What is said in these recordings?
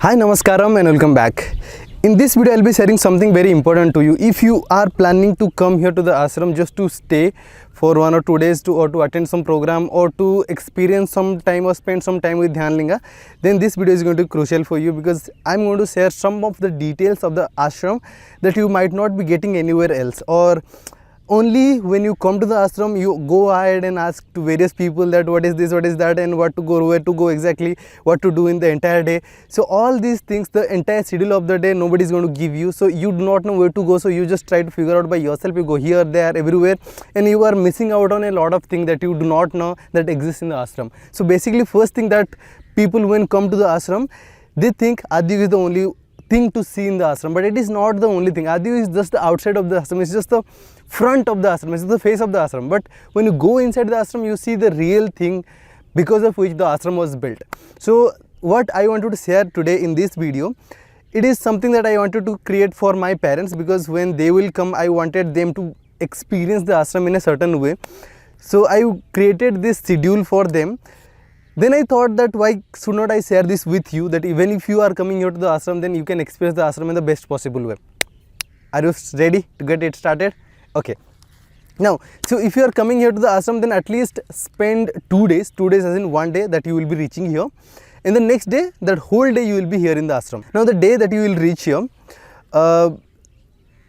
Hi, Namaskaram and welcome back. In this video, I'll be sharing something very important to you. If you are planning to come here to the ashram just to stay for 1 or 2 days or to attend some program or to experience some time or spend some time with Dhyanalinga, then this video is going to be crucial for you because I'm going to share some of the details of the ashram that you might not be getting anywhere else, or only when you come to the ashram you go ahead and ask to various people that what is this, what is that, and what to go, where to go exactly, what to do in the entire day. So all these things, the entire schedule of the day, nobody is going to give you, so you do not know where to go, so you just try to figure out by yourself. You go here, there, everywhere, and you are missing out on a lot of things that you do not know that exist in the ashram. So basically, first thing that people when come to the ashram, they think Adiyogi is the only thing to see in the ashram, but it is not the only thing. Adiyogi is just the outside of the ashram, it's just the front of the ashram, it's the face of the ashram. But when you go inside the ashram, you see the real thing because of which the ashram was built. So what I wanted to share today in this video, it is something that I wanted to create for my parents, because when they will come, I wanted them to experience the ashram in a certain way. So I created this schedule for them. Then I thought that why should not I share this with you, that even if you are coming here to the ashram, then you can experience the ashram in the best possible way. Are you ready to get it started? Okay. Now, so if you are coming here to the ashram, then at least spend 2 days as in 1 day that you will be reaching here. And the next day, that whole day you will be here in the ashram. Now the day that you will reach here,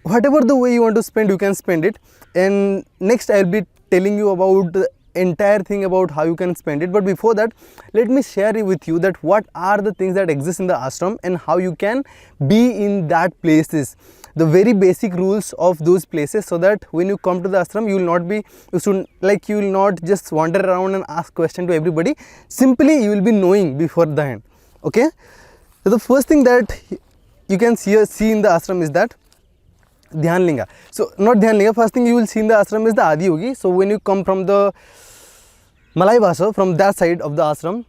whatever the way you want to spend, you can spend it. And next I will be telling you about the entire thing about how you can spend it. But before that, let me share with you that what are the things that exist in the ashram and how you can be in that places, the very basic rules of those places, so that when you come to the ashram, you will not just wander around and ask question to everybody. Simply you will be knowing before the end. Okay, so the first thing that you can see in the ashram is that Dhyanalinga. So not Dhyanalinga, first thing you will see in the ashram is the Adiyogi. So when you come from the Malay Basa, from that side of the ashram,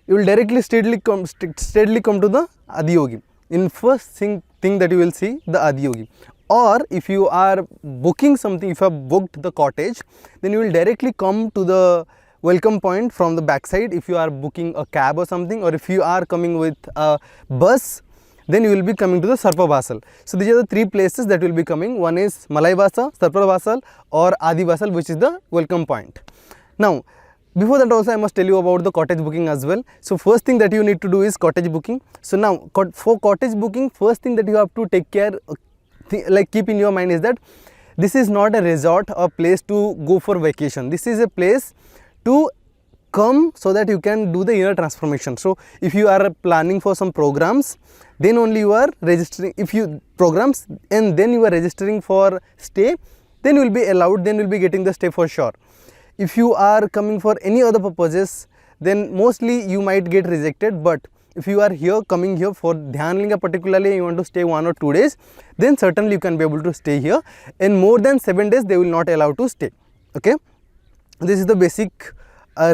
you will directly steadily come to the Adiyogi. In first thing that you will see the Adiyogi. Or if you are booking something, if you have booked the cottage, then you will directly come to the welcome point from the back side. If you are booking a cab or something, or if you are coming with a bus, then you will be coming to the Sarpa Basal. So these are the 3 places that will be coming. One is Malay Basa, Sarpa Basal, or Adi Basal, which is the welcome point. Now, before that also I must tell you about the cottage booking as well. So first thing that you need to do is cottage booking. So now for cottage booking, first thing that you have to take care, keep in your mind is that this is not a resort or place to go for vacation. This is a place to come so that you can do the inner transformation. So if you are planning for some programs, then only you are registering, and then you are registering for stay, then you will be allowed, then you will be getting the stay for sure. If you are coming for any other purposes, then mostly you might get rejected. But if you are coming here for Dhyanalinga particularly, you want to stay 1 or 2 days, then certainly you can be able to stay here. And more than 7 days they will not allow to stay. Okay, this is the basic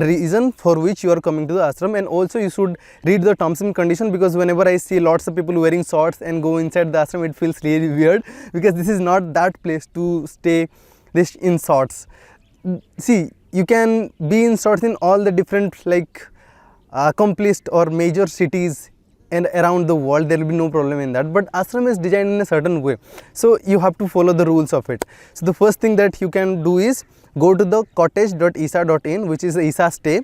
reason for which you are coming to the ashram. And also you should read the terms and conditions, because whenever I see lots of people wearing shorts and go inside the ashram, it feels really weird, because this is not that place to stay this in shorts. See, you can be in shorts in all the different accomplished or major cities and around the world, there will be no problem in that. But ashram is designed in a certain way, so you have to follow the rules of it. So the first thing that you can do is go to the cottage.isha.in, which is the Isha stay.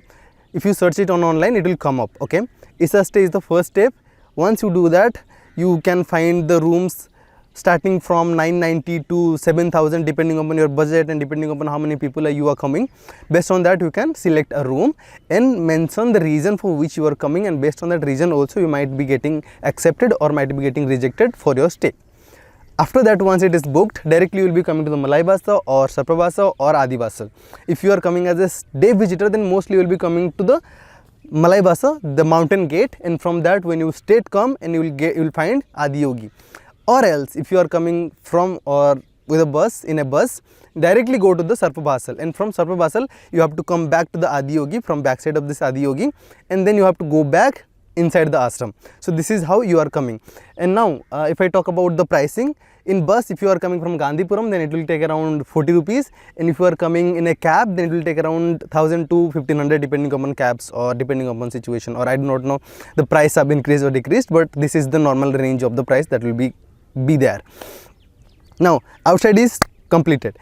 If you search it on online, it will come up. Okay, Isha stay is the first step. Once you do that, you can find the rooms starting from 990 to 7,000 depending upon your budget and depending upon how many people you are coming. Based on that, you can select a room and mention the reason for which you are coming, and based on that reason also you might be getting accepted or might be getting rejected for your stay. After that, once it is booked, directly you will be coming to the Malay Basa or Sarpa Basa or Adi Basa. If you are coming as a day visitor, then mostly you will be coming to the Malay Basa, the mountain gate, and from that when you come and you will find Adiyogi. Or else if you are coming from or with a bus, directly go to the Sarpa Basal, and from Sarpa Basal you have to come back to the Adiyogi from backside of this Adiyogi, and then you have to go back inside the ashram. So this is how you are coming. And now if I talk about the pricing, in bus if you are coming from Gandhipuram, then it will take around 40 rupees, and if you are coming in a cab, then it will take around 1000 to 1500 depending upon cabs or depending upon situation, or I do not know the price have increased or decreased, but this is the normal range of the price that will be there. Now outside is completed.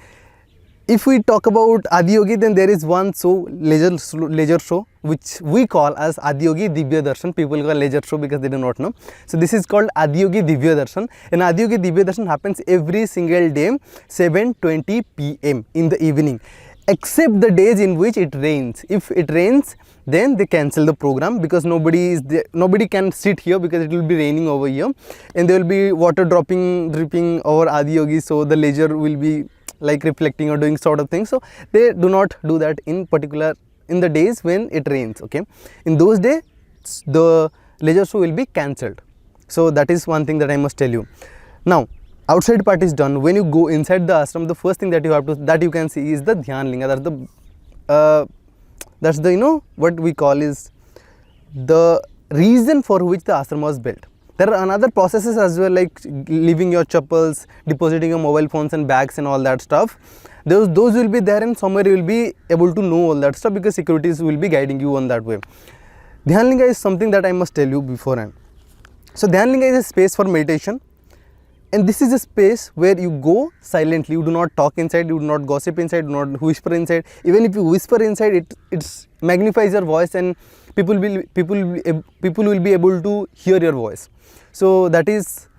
If we talk about Adiyogi, then there is one show, leisure show, which we call as Adiyogi Divya Darshan. People call leisure show because they do not know. So this is called Adiyogi Divya Darshan, and Adiyogi Divya Darshan happens every single day 7:20 p.m. in the evening, except the days in which it rains. If it rains, then they cancel the program because nobody can sit here because it will be raining over here, and there will be water dripping over Adiyogi, so the leisure will be like reflecting or doing sort of things. So they do not do that in particular in the days when it rains. Okay, in those days the leisure show will be cancelled. So that is one thing that I must tell you. Now outside part is done. When you go inside the ashram, the first thing that you can see is the Dhyanalinga. That's the you know what we call is the reason for which the ashram was built. There are another processes as well, like leaving your chappals, depositing your mobile phones and bags and all that stuff. Those will be there, and somewhere you will be able to know all that stuff because securities will be guiding you on that way. Dhyanalinga is something that I must tell you beforehand. So Dhyanalinga is a space for meditation, and this is a space where you go silently. You do not talk inside, you do not gossip inside, do not whisper inside. Even if you whisper inside, it magnifies your voice, and people will be able to hear your voice. So that is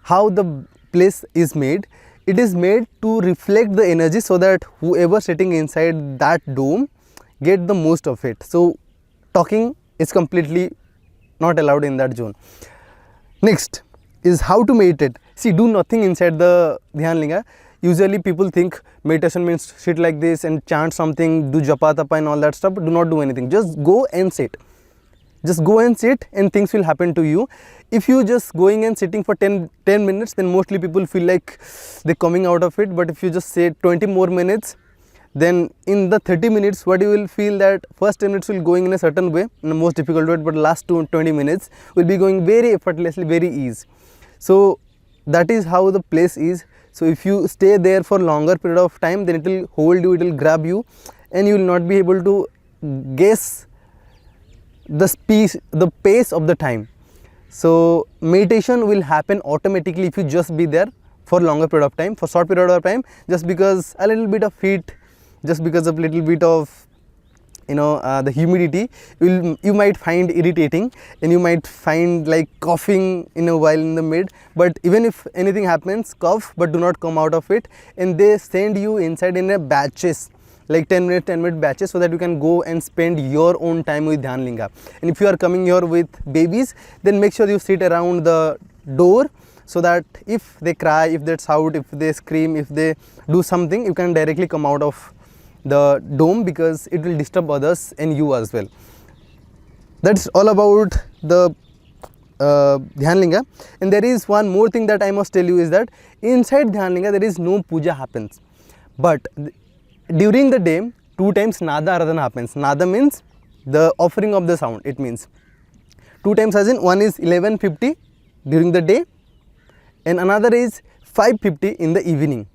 how the place is made. It is made to reflect the energy so that whoever sitting inside that dome get the most of it. So talking is completely not allowed in that zone. Next is how to meditate. See, do nothing inside the Dhyanalinga. Usually people think meditation means sit like this and chant something, do japa tapa and all that stuff. Do not do anything. Just go and sit. Just go and sit and things will happen to you. If you just going and sitting for 10 minutes, then mostly people feel like they're coming out of it. But if you just say 20 more minutes, then in the 30 minutes, what you will feel that first 10 minutes will going in a certain way, in the most difficult way, but last 20 minutes will be going very effortlessly, very easy. So that is how the place is. So if you stay there for longer period of time, then it will hold you, it will grab you, and you will not be able to guess the pace of the time. So meditation will happen automatically if you just be there for longer period of time. For short period of time, just because a little bit of heat, just because of little bit of the humidity, you might find irritating, and you might find like coughing in a while in the mid. But even if anything happens, cough but do not come out of it, and they send you inside in a batches, like 10 minute batches, so that you can go and spend your own time with Dhyanalinga. And if you are coming here with babies, then make sure you sit around the door, so that if they cry, if they shout, if they scream, if they do something, you can directly come out of the dome, because it will disturb others and you as well. That's all about the Dhyanalinga. And there is one more thing that I must tell you is that inside Dhyanalinga there is no puja happens, but during the day 2 times Nada Aradhana happens. Nada means the offering of the sound. It means 2 times, as in one is 11:50 during the day and another is 5:50 in the evening.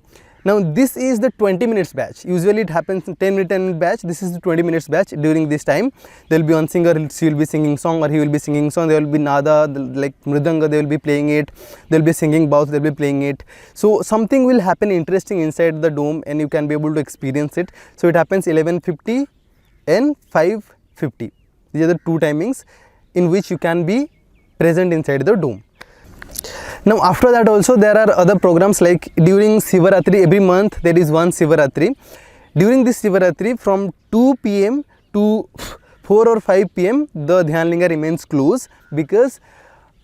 Now this is the 20 minutes batch. Usually it happens in 10 minute batch. This is the 20 minutes batch. During this time there will be one singer, she will be singing song or he will be singing song. There will be nada, like mridanga, they will be playing it. They will be singing both, they will be playing it. So something will happen interesting inside the dome and you can be able to experience it. So it happens 11:50 and 5:50. These are the 2 timings in which you can be present inside the dome. Now after that also there are other programs, like during Sivaratri, every month there is one Sivaratri. During this Sivaratri from 2 PM to 4 or 5 PM the Dhyanalinga remains closed, because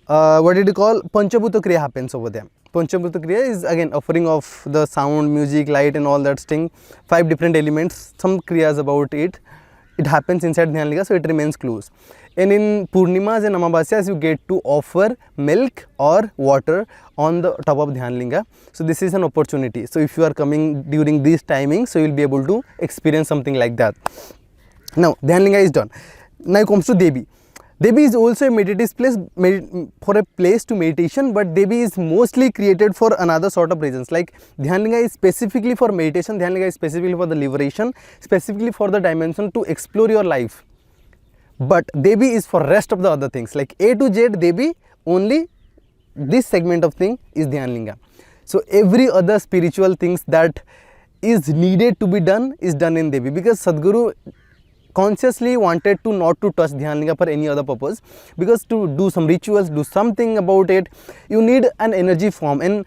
what did you call, Panchabhuta Kriya happens over there. Panchabhuta Kriya is again offering of the sound, music, light and all that thing. 5 different elements, some kriyas about it. It happens inside Dhyanalinga, so it remains closed. And in Purnimas and Amavasyas you get to offer milk or water on the top of Dhyanalinga. So this is an opportunity. So if you are coming during these timings, so you will be able to experience something like that. Now Dhyanalinga is done. Now it comes to Devi. Devi is also a meditative place, for a place to meditation, but Devi is mostly created for another sort of reasons. Like Dhyanalinga is specifically for meditation, Dhyanalinga is specifically for the liberation, specifically for the dimension to explore your life. But Devi is for rest of the other things, like A to Z Devi, only this segment of thing is Dhyanalinga. So every other spiritual things that is needed to be done is done in Devi, because Sadhguru consciously wanted to not to touch Dhyanalinga for any other purpose, because to do some rituals, do something about it, you need an energy form, and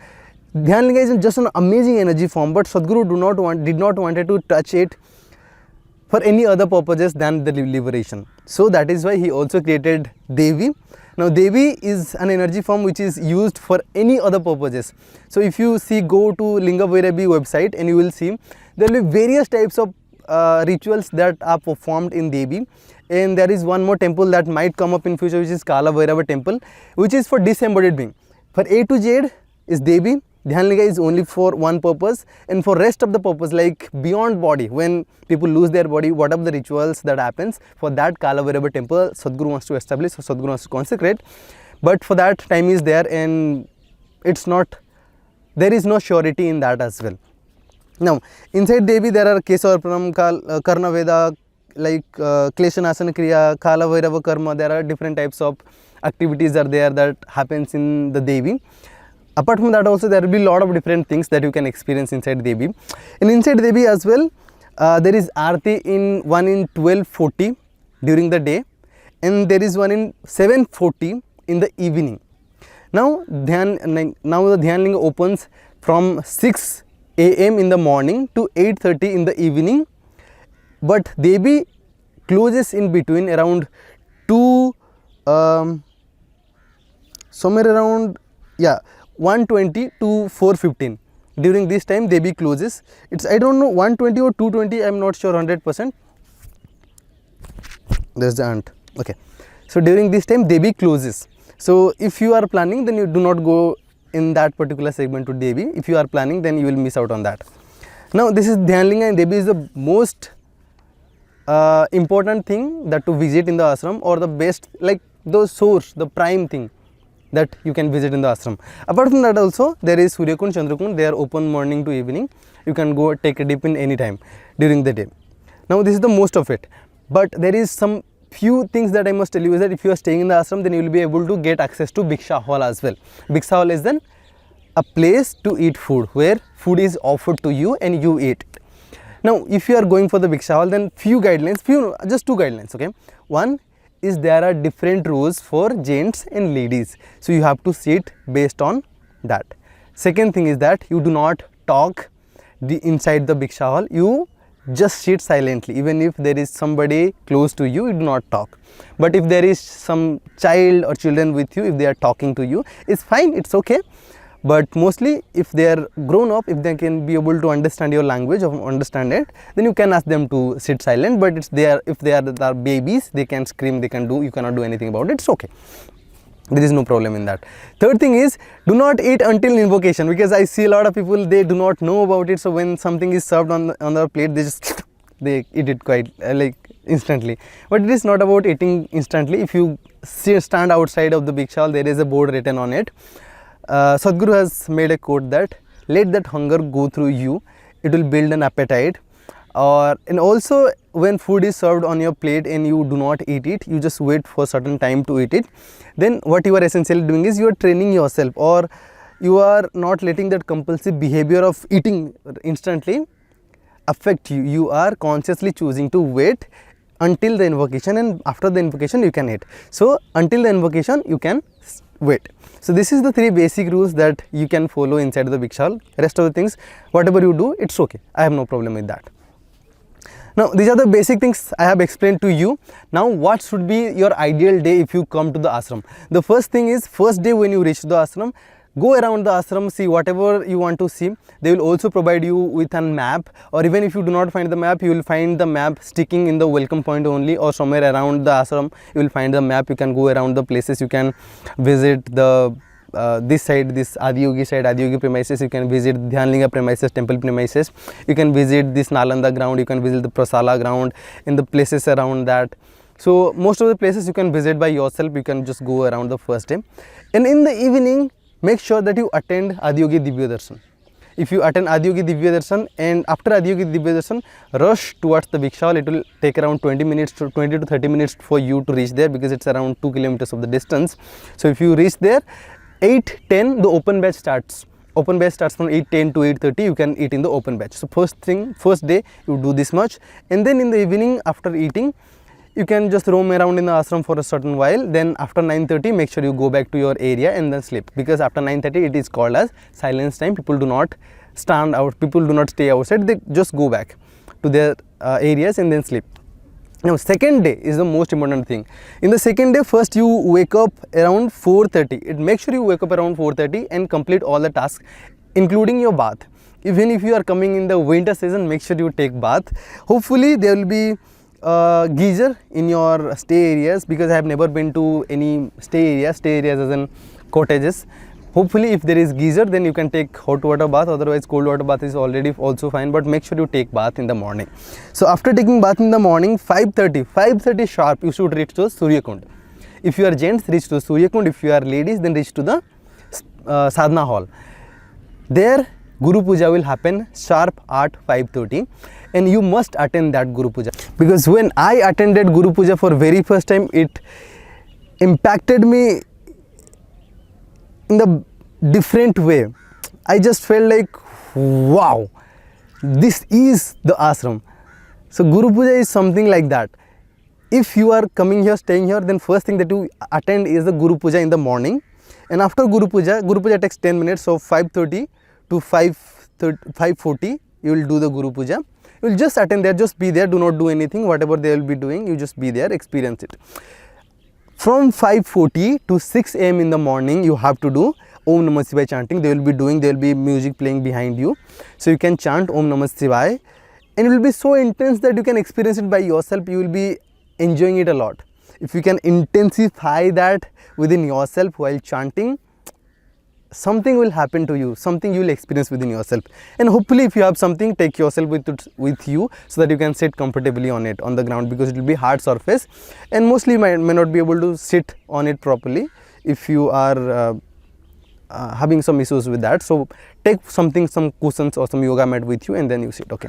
Dhyanalinga is just an amazing energy form, but Sadhguru did not wanted to touch it for any other purposes than the liberation. So that is why he also created Devi. Now Devi is an energy form which is used for any other purposes. So if you see, go to Linga Vairabi website and you will see there will be various types of rituals that are performed in Devi, and there is one more temple that might come up in future, which is Kala Bhairava temple, which is for disembodied being. For A to Z is Devi, Dhyanalinga is only for one purpose, and for rest of the purpose, like beyond body, when people lose their body, what are the rituals that happens, for that Kala Bhairava temple Sadhguru wants to establish, so Sadhguru wants to consecrate, but for that time is there, and it's not, there is no surety in that as well. Now inside Devi there are Kesavarpanam, Karna Veda, like Kleshanasana Kriya, Kala Bhairava Karma. There are different types of activities are there that happens in the Devi. Apart from that also, there will be a lot of different things that you can experience inside Devi. And inside Devi as well, there is Aarti one in 12:40 during the day, and there is one in 7:40 in the evening. Now the Dhyanalinga opens from 6 AM in the morning to 8:30 in the evening, but Devi closes in between around 2 somewhere around 1:20 to 4:15. During this time Devi closes. It's, I don't know, 1:20 or 2:20, I'm not sure 100%. There's the ant. Okay, so during this time Devi closes. So if you are planning, then you do not go in that particular segment to Devi. If you are planning, then you will miss out on that. Now this is Dhyanalinga, and Devi is the most important thing that to visit in the ashram, or the best, like the source, the prime thing that you can visit in the ashram. Apart from that also, there is Suryakund, Chandrakund. They are open morning to evening. You can go take a dip in any time during the day. Now this is the most of it, but there is some few things that I must tell you is that if you are staying in the ashram, then you will be able to get access to Biksha Hall as well. Biksha Hall is then a place to eat food, where food is offered to you and you eat. Now if you are going for the Biksha Hall, then few guidelines, just two guidelines, okay. One is there are different rows for gents and ladies, so you have to sit based on that. Second thing is that you do not talk inside the Biksha Hall, you just sit silently. Even if there is somebody close to you, you do not talk. But if there is some child or children with you, if they are talking to you, it's fine, it's okay. But mostly if they are grown up, if they can be able to understand your language or understand it, then you can ask them to sit silent. But if they are babies, they can scream, they can do, you cannot do anything about it, it's okay. There is no problem in that. Third thing is, do not eat until invocation, because I see a lot of people, they do not know about it. So when something is served on the plate, they eat it quite like instantly. But it is not about eating instantly. If you stand outside of the Biksha Hall, there is a board written on it. Sadhguru has made a quote that, let that hunger go through you, it will build an appetite. And also when food is served on your plate and you do not eat it, you just wait for certain time to eat it, then what you are essentially doing is you are training yourself, or you are not letting that compulsive behavior of eating instantly affect you. You are consciously choosing to wait until the invocation, and after the invocation you can eat. So until the invocation you can wait. So this is the three basic rules that you can follow inside the Biksha Hall. Rest of the things, whatever you do, it's okay. I have no problem with that. Now these are the basic things I have explained to you. Now what should be your ideal day if you come to the ashram? The first thing is, first day when you reach the ashram, go around the ashram, see whatever you want to see. They will also provide you with a map, or even if you do not find the map, you will find the map sticking in the welcome point only, or somewhere around the ashram you will find the map. You can go around the places, you can visit the this side, this Adiyogi side, Adiyogi premises, you can visit Dhyanalinga premises, temple premises, you can visit this Nalanda ground, you can visit the Prasala ground, in the places around that. So most of the places you can visit by yourself, you can just go around the first day. And in the evening, make sure that you attend Adiyogi Divya Darshan. If you attend Adiyogi Divya Darshan, and after Adiyogi Divya Darshan, rush towards the Biksha Hall. It will take around 20 to 30 minutes for you to reach there, because it's around 2 kilometers of the distance. So if you reach there, 8:10 the open batch starts. Open batch starts from 8:10 to 8:30. You can eat in the open batch. So first day you do this much, and then in the evening after eating, you can just roam around in the ashram for a certain while. Then after 9:30, make sure you go back to your area and then sleep, because after 9:30 it is called as silence time. People do not stand out, people do not stay outside, they just go back to their areas and then sleep. Now second day is the most important thing. In the second day, first you wake up around 4:30. Make sure you wake up around 4:30 and complete all the tasks, including your bath. Even if you are coming in the winter season, make sure you take bath. Hopefully there will be geyser in your stay areas, because I have never been to any stay areas as in cottages. Hopefully if there is geyser, then you can take hot water bath, otherwise cold water bath is already also fine, but make sure you take bath in the morning. So after taking bath in the morning, 5:30 sharp, you should reach to Surya Kund. If you are gents, reach to Surya Kund. If you are ladies, then reach to the Sadhana Hall. There Guru Puja will happen sharp at 5:30, and you must attend that Guru Puja, because when I attended Guru Puja for very first time, it impacted me in the different way. I just felt like, wow, this is the ashram. So Guru Puja is something like that. If you are coming here, staying here, then first thing that you attend is the Guru Puja in the morning. And after Guru Puja takes 10 minutes, so 5:30 to 5:40 you will do the Guru Puja. You will just attend there, just be there, do not do anything. Whatever they will be doing, you just be there, experience it. From 5:40 to 6 AM in the morning, you have to do Om Namah Shivaya chanting. There will be music playing behind you, so you can chant Om Namah Shivaya, and it will be so intense that you can experience it by yourself. You will be enjoying it a lot. If you can intensify that within yourself while chanting, something will happen to you, something you will experience within yourself. And hopefully if you have something, take yourself with you, so that you can sit comfortably on it, on the ground, because it will be hard surface, and mostly you may not be able to sit on it properly if you are having some issues with that. So take some cushions or some yoga mat with you, and then you sit. Okay.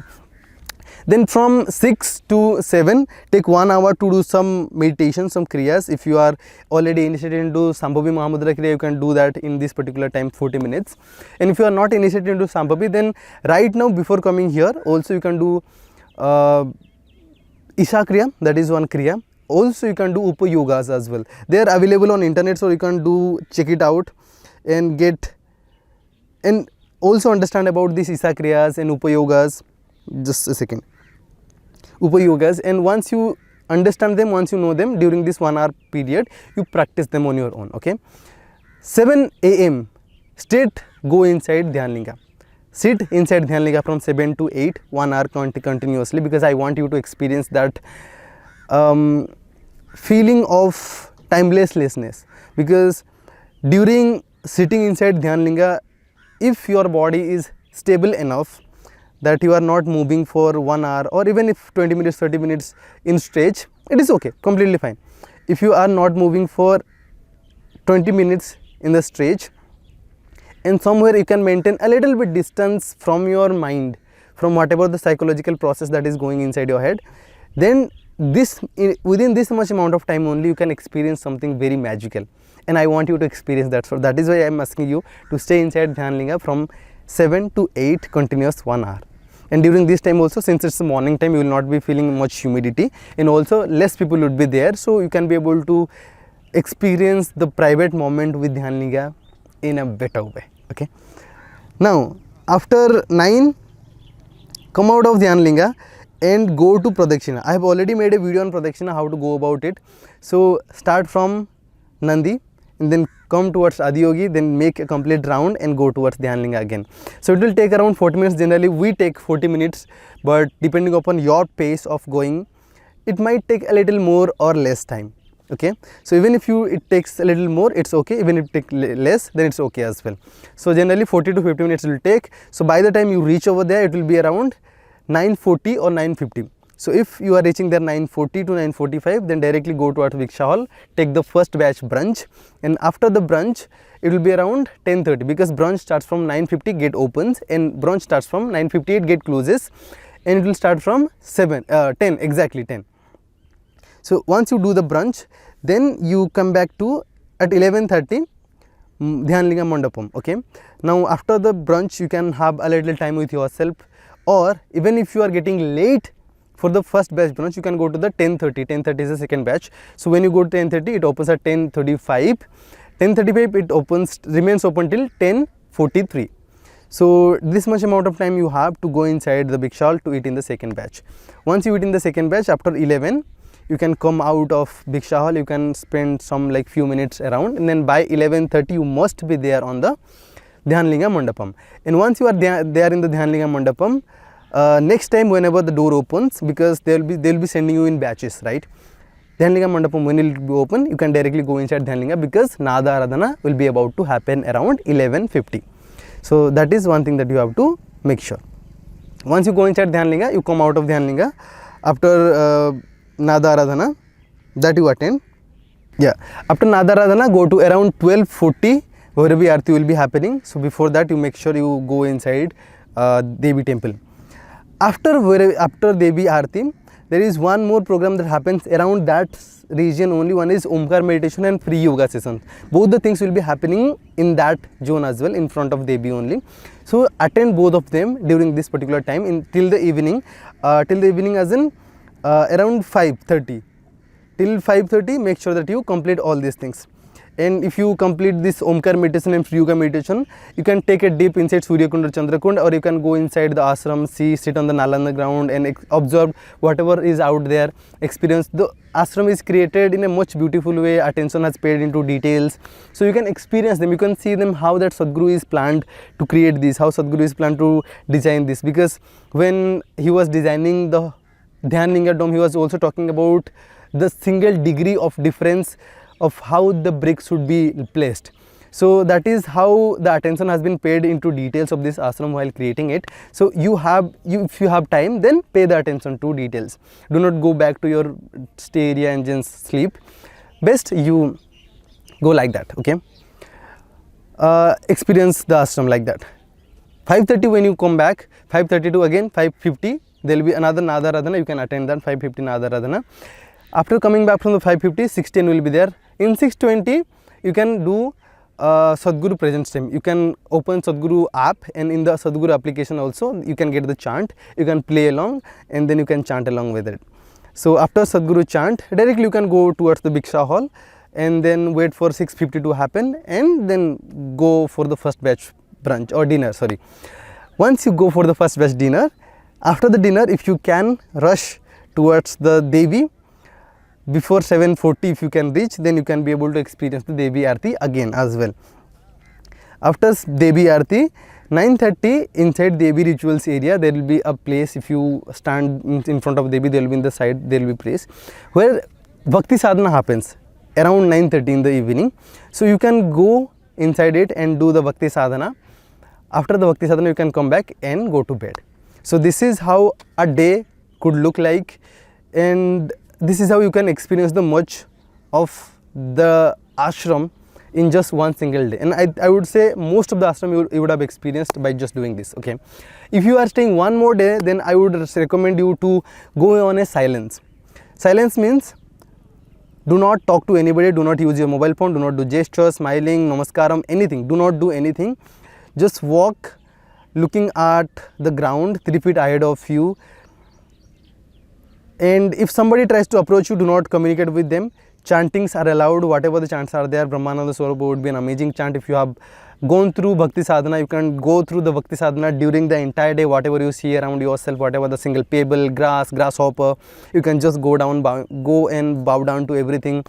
Then from 6 to 7, take 1 hour to do some meditation, some kriyas. If you are already initiated into Sambhavi Mahamudra Kriya, you can do that in this particular time, 40 minutes. And if you are not initiated into Sambhavi, then right now before coming here, also you can do Isha Kriya, that is one Kriya. Also you can do Upa Yogas as well. They are available on internet, so you can check it out and also understand about these Isha Kriyas and Upa Yogas. Just a second. Upa Yogas, and once you understand them, once you know them, during this 1 hour period, you practice them on your own. Okay. 7 AM, straight go inside Dhyanalinga. Sit inside Dhyanalinga from 7 to 8, 1 hour continuously, because I want you to experience that feeling of timelessness. Because during sitting inside Dhyanalinga, if your body is stable enough that you are not moving for 1 hour, or even if 20 minutes, 30 minutes in stretch, it is okay, completely fine. If you are not moving for 20 minutes in the stretch, and somewhere you can maintain a little bit distance from your mind, from whatever the psychological process that is going inside your head, then within this much amount of time only you can experience something very magical. And I want you to experience that. So that is why I am asking you to stay inside Dhyanalinga from 7 to 8 continuous 1 hour. And during this time also, since it's the morning time, you will not be feeling much humidity, and also less people would be there, so you can be able to experience the private moment with Dhyanalinga in a better way. Okay. Now after 9, come out of Dhyanalinga and go to Pradakshina. I have already made a video on Pradakshina, how to go about it. So start from Nandi, and then come towards Adiyogi, then make a complete round and go towards Dhyanalinga again. So it will take around 40 minutes. Generally we take 40 minutes, but depending upon your pace of going, it might take a little more or less time. Okay. So even if it takes a little more, it's okay. Even if it takes less, then it's okay as well. So generally 40 to 50 minutes will take. So by the time you reach over there, it will be around 9:40 or 9:50. So if you are reaching there 9:40 to 9:45, then directly go towards Biksha Hall, take the first batch brunch, and after the brunch it will be around 10:30, because brunch starts from 9:50, gate opens, and brunch starts from 9:58, gate closes, and it will start from 10, exactly 10. So once you do the brunch, then you come back to at 11:30 Dhyanalinga Mandapam. Okay, now after the brunch you can have a little time with yourself, or even if you are getting late for the first batch brunch, you can go to the 10:30. 10:30 is the second batch. So when you go to 10:30, it opens at 10:35. 10:35 it remains open till 10:43. So this much amount of time you have to go inside the Biksha Hall to eat in the second batch. Once you eat in the second batch, after 11, you can come out of Biksha Hall. You can spend some like few minutes around, and then by 11:30 you must be there on the Dhyanalinga Mandapam. And once you are there in the Dhyanalinga Mandapam, next time whenever the door opens, because they will be sending you in batches, right? Dhyanalinga Mandapam, when it will be open, you can directly go inside Dhyanalinga, because Nada Aradhana will be about to happen around 11:50. So that is one thing that you have to make sure. Once you go inside Dhyanalinga, you come out of Dhyanalinga after Nada Aradhana that you attend. Yeah, after Nada Aradhana, go to around 12:40 where Vairavi Aarti will be happening. So before that, you make sure you go inside Devi temple. After Devi Aarti, there is one more program that happens around that region only. One is Omkar meditation and free yoga sessions. Both the things will be happening in that zone as well, in front of Devi only. So attend both of them during this particular time till the evening. Till the evening as in around 5:30. Till 5:30, make sure that you complete all these things. And if you complete this Omkar meditation and free yoga meditation, you can take a dip inside Surya Kund or Chandra Kund, or you can go inside the ashram, sit on the nala on the ground and observe whatever is out there, experience. The ashram is created in a much beautiful way, attention has paid into details, so you can experience them, you can see them, how that Sadguru is planned to create this, how Sadguru is planned to design this. Because when he was designing the Dhyanalinga dome, he was also talking about the single degree of difference of how the bricks should be placed. So that is how the attention has been paid into details of this ashram while creating it. So if you have time, then pay the attention to details. Do not go back to your stay area and just sleep. Best you go like that, okay? Experience the ashram like that. 5:30 when you come back, 5:30 to again 5:50, there will be another Nada Aradhana. You can attend that 5:50 Nada Aradhana. After coming back from the 5:50, 6:10 will be there. In 6:20, you can do Sadguru presence time. You can open Sadguru app, and in the Sadguru application also you can get the chant. You can play along and then you can chant along with it. So after Sadguru chant, directly you can go towards the Biksha Hall and then wait for 6:50 to happen, and then go for the first batch brunch or dinner, sorry. Once you go for the first batch dinner, after the dinner, if you can rush towards the Devi, before 7:40 if you can reach, then you can be able to experience the Devi Aarti again as well. After Devi Aarti, 9:30 inside Devi rituals area, there will be a place. If you stand in front of Devi, there will be in the side, there will be place where Bhakti Sadhana happens around 9:30 in the evening. So you can go inside it and do the Bhakti Sadhana. After the Bhakti Sadhana, you can come back and go to bed. So this is how a day could look like, and this is how you can experience the much of the ashram in just one single day. And I would say most of the ashram you would have experienced by just doing this, okay? If you are staying one more day, then I would recommend you to go on a silence. Silence means do not talk to anybody, do not use your mobile phone, do not do gestures, smiling, namaskaram, anything. Do not do anything. Just walk looking at the ground 3 feet ahead of you. And if somebody tries to approach you, do not communicate with them. Chantings are allowed, whatever the chants are there. Brahmananda Swarupa would be an amazing chant. If you have gone through Bhakti Sadhana, you can go through the Bhakti Sadhana during the entire day. Whatever you see around yourself, whatever the single pebble, grass, grasshopper, you can just go and bow down to everything.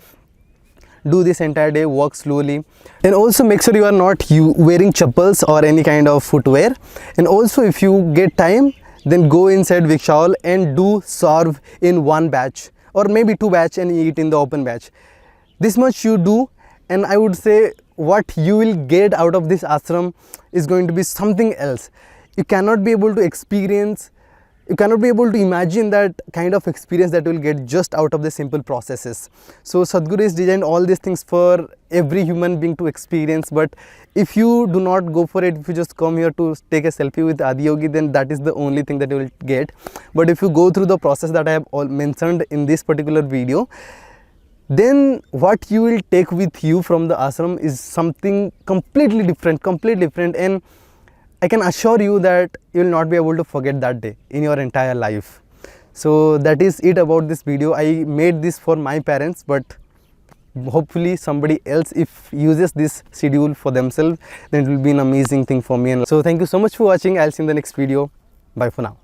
Do this entire day, walk slowly, and also make sure you are not wearing chappals or any kind of footwear. And also if you get time, then go inside Biksha Hall and do serve in one batch or maybe 2 batch and eat in the open batch. This much you do, and I would say what you will get out of this ashram is going to be something else. You cannot be able to experience you cannot be able to imagine that kind of experience that you will get just out of the simple processes. So Sadhguru has designed all these things for every human being to experience, but if you do not go for it, if you just come here to take a selfie with Adiyogi, then that is the only thing that you will get. But if you go through the process that I have all mentioned in this particular video, then what you will take with you from the ashram is something completely different, and I can assure you that you will not be able to forget that day in your entire life. So that is it about this video. I made this for my parents, but hopefully somebody else, if uses this schedule for themselves, then it will be an amazing thing for me. And so thank you so much for watching. I'll see you in the next video. Bye for now.